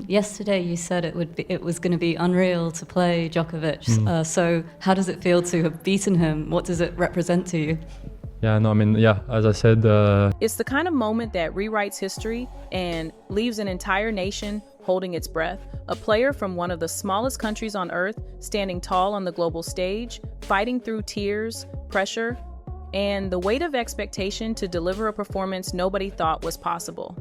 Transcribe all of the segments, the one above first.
Yesterday you said it was going to be unreal to play Djokovic. So how does it feel to have beaten him? What does it represent to you? Yeah, no, I mean, yeah, as I said... It's the kind of moment that rewrites history and leaves an entire nation holding its breath. A player from one of the smallest countries on earth, standing tall on the global stage, fighting through tears, pressure, and the weight of expectation to deliver a performance nobody thought was possible.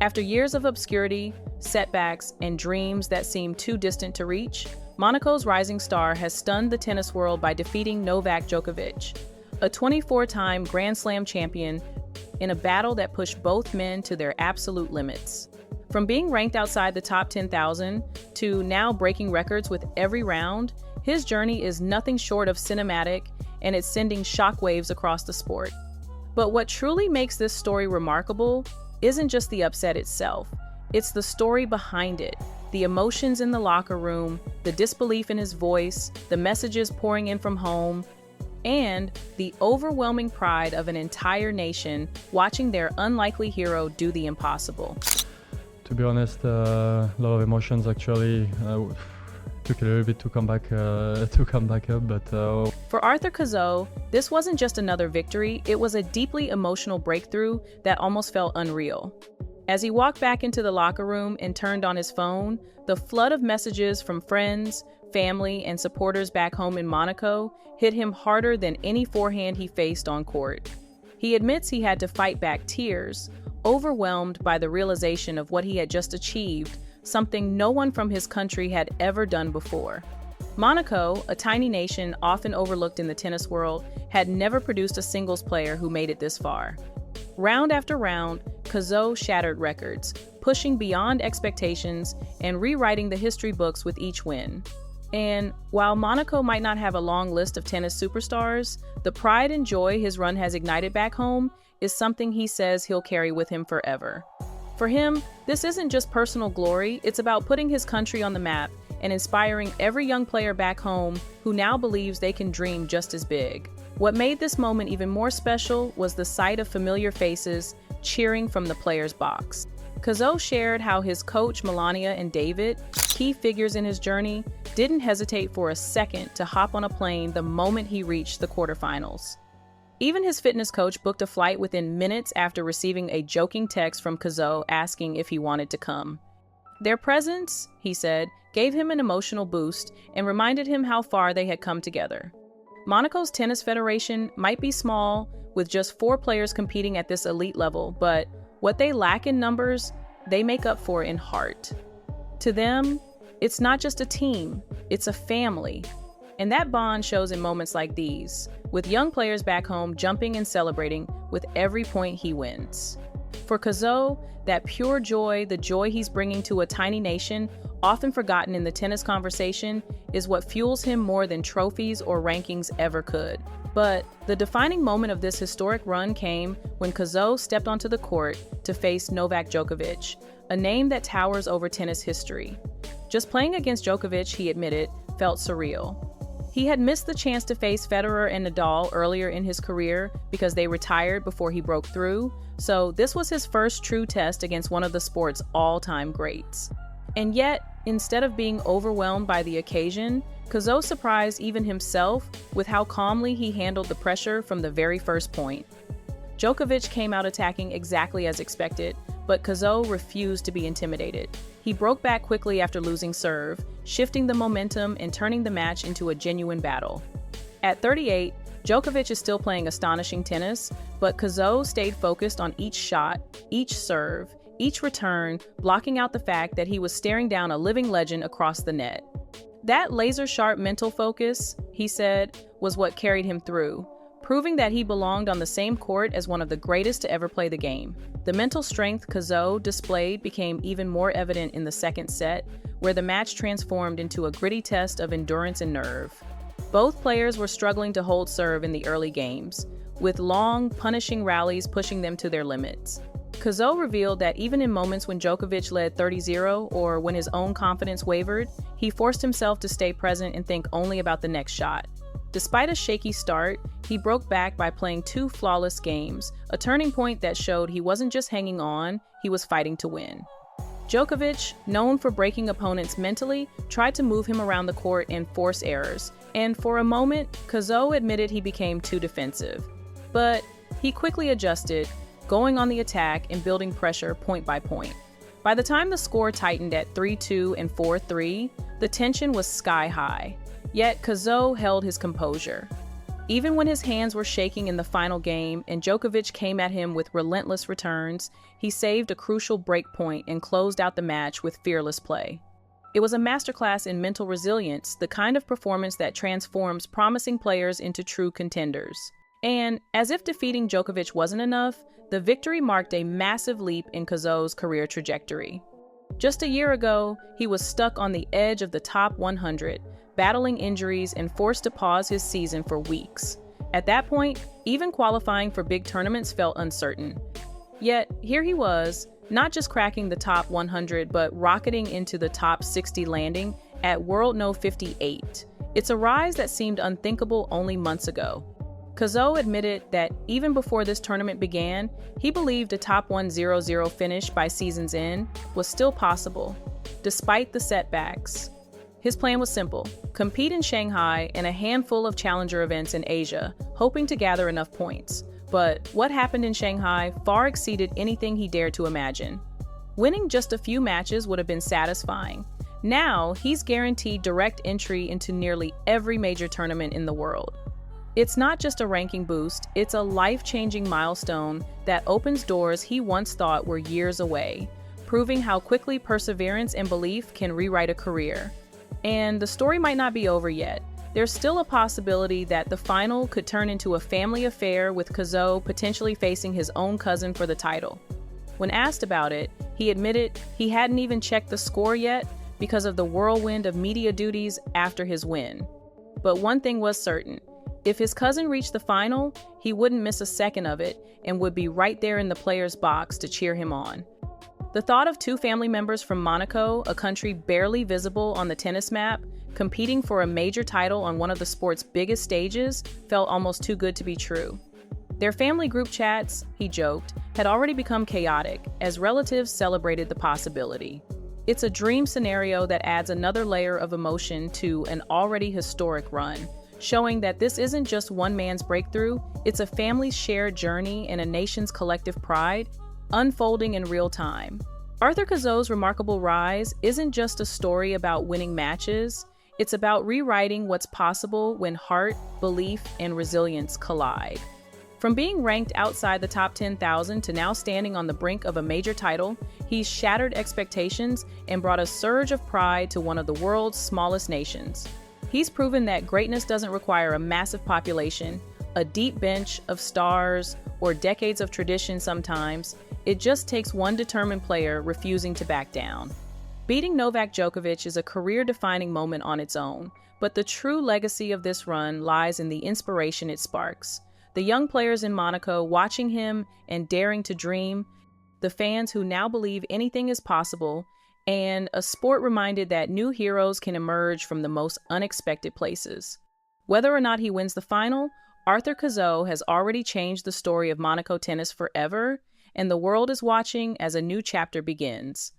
After years of obscurity, setbacks, and dreams that seemed too distant to reach, Monaco's rising star has stunned the tennis world by defeating Novak Djokovic, a 24-time Grand Slam champion, in a battle that pushed both men to their absolute limits. From being ranked outside the top 10,000 to now breaking records with every round, his journey is nothing short of cinematic, and it's sending shockwaves across the sport. But what truly makes this story remarkable isn't just the upset itself. It's the story behind it, the emotions in the locker room, the disbelief in his voice, the messages pouring in from home, and the overwhelming pride of an entire nation watching their unlikely hero do the impossible. To be honest, a lot of emotions actually. Took a little bit to come back up, but... For Arthur Cazaux, this wasn't just another victory, it was a deeply emotional breakthrough that almost felt unreal. As he walked back into the locker room and turned on his phone, the flood of messages from friends, family, and supporters back home in Monaco hit him harder than any forehand he faced on court. He admits he had to fight back tears, overwhelmed by the realization of what he had just achieved, something no one from his country had ever done before. Monaco, a tiny nation often overlooked in the tennis world, had never produced a singles player who made it this far. Round after round, Cazaux shattered records, pushing beyond expectations and rewriting the history books with each win. And while Monaco might not have a long list of tennis superstars, the pride and joy his run has ignited back home is something he says he'll carry with him forever. For him, this isn't just personal glory, it's about putting his country on the map and inspiring every young player back home who now believes they can dream just as big. What made this moment even more special was the sight of familiar faces cheering from the players' box. Cazaux shared how his coach Melania and David, key figures in his journey, didn't hesitate for a second to hop on a plane the moment he reached the quarterfinals. Even his fitness coach booked a flight within minutes after receiving a joking text from Cazaux asking if he wanted to come. Their presence, he said, gave him an emotional boost and reminded him how far they had come together. Monaco's tennis federation might be small, with just 4 players competing at this elite level, but what they lack in numbers, they make up for in heart. To them, it's not just a team, it's a family. And that bond shows in moments like these, with young players back home jumping and celebrating with every point he wins. For Cazaux, that pure joy, the joy he's bringing to a tiny nation, often forgotten in the tennis conversation, is what fuels him more than trophies or rankings ever could. But the defining moment of this historic run came when Cazaux stepped onto the court to face Novak Djokovic, a name that towers over tennis history. Just playing against Djokovic, he admitted, felt surreal. He had missed the chance to face Federer and Nadal earlier in his career because they retired before he broke through, so this was his first true test against one of the sport's all-time greats. And yet, instead of being overwhelmed by the occasion, Cazaux surprised even himself with how calmly he handled the pressure from the very first point. Djokovic came out attacking exactly as expected, but Cazaux refused to be intimidated. He broke back quickly after losing serve, shifting the momentum and turning the match into a genuine battle. At 38, Djokovic is still playing astonishing tennis, but Cazaux stayed focused on each shot, each serve, each return, blocking out the fact that he was staring down a living legend across the net. That laser-sharp mental focus, he said, was what carried him through, proving that he belonged on the same court as one of the greatest to ever play the game. The mental strength Cazaux displayed became even more evident in the second set, where the match transformed into a gritty test of endurance and nerve. Both players were struggling to hold serve in the early games, with long, punishing rallies pushing them to their limits. Cazaux revealed that even in moments when Djokovic led 30-0 or when his own confidence wavered, he forced himself to stay present and think only about the next shot. Despite a shaky start, he broke back by playing 2 flawless games, a turning point that showed he wasn't just hanging on, he was fighting to win. Djokovic, known for breaking opponents mentally, tried to move him around the court and force errors, and for a moment, Cazaux admitted he became too defensive. But he quickly adjusted, going on the attack and building pressure point by point. By the time the score tightened at 3-2 and 4-3, the tension was sky high. Yet Cazaux held his composure. Even when his hands were shaking in the final game and Djokovic came at him with relentless returns, he saved a crucial break point and closed out the match with fearless play. It was a masterclass in mental resilience, the kind of performance that transforms promising players into true contenders. And, as if defeating Djokovic wasn't enough, the victory marked a massive leap in Cazaux' career trajectory. Just a year ago, he was stuck on the edge of the top 100, battling injuries and forced to pause his season for weeks. At that point, even qualifying for big tournaments felt uncertain. Yet, here he was, not just cracking the top 100, but rocketing into the top 60 landing at World No. 58. It's a rise that seemed unthinkable only months ago. Cazaux admitted that even before this tournament began, he believed a top 100 finish by season's end was still possible, despite the setbacks. His plan was simple: compete in Shanghai and a handful of challenger events in Asia, hoping to gather enough points. But what happened in Shanghai far exceeded anything he dared to imagine. Winning just a few matches would have been satisfying. Now, he's guaranteed direct entry into nearly every major tournament in the world. It's not just a ranking boost, it's a life-changing milestone that opens doors he once thought were years away, proving how quickly perseverance and belief can rewrite a career. And the story might not be over yet. There's still a possibility that the final could turn into a family affair, with Cazaux potentially facing his own cousin for the title. When asked about it, he admitted he hadn't even checked the score yet because of the whirlwind of media duties after his win. But one thing was certain: if his cousin reached the final, he wouldn't miss a second of it and would be right there in the player's box to cheer him on. The thought of two family members from Monaco, a country barely visible on the tennis map, competing for a major title on one of the sport's biggest stages felt almost too good to be true. Their family group chats, he joked, had already become chaotic as relatives celebrated the possibility. It's a dream scenario that adds another layer of emotion to an already historic run, showing that this isn't just one man's breakthrough, it's a family's shared journey and a nation's collective pride, unfolding in real time. Arthur Cazaux' remarkable rise isn't just a story about winning matches, it's about rewriting what's possible when heart, belief, and resilience collide. From being ranked outside the top 10,000 to now standing on the brink of a major title, he's shattered expectations and brought a surge of pride to one of the world's smallest nations. He's proven that greatness doesn't require a massive population, a deep bench of stars, or decades of tradition sometimes. It just takes one determined player refusing to back down. Beating Novak Djokovic is a career-defining moment on its own, but the true legacy of this run lies in the inspiration it sparks. The young players in Monaco watching him and daring to dream, the fans who now believe anything is possible, and a sport reminded that new heroes can emerge from the most unexpected places. Whether or not he wins the final, Arthur Cazaux has already changed the story of Monaco tennis forever, and the world is watching as a new chapter begins.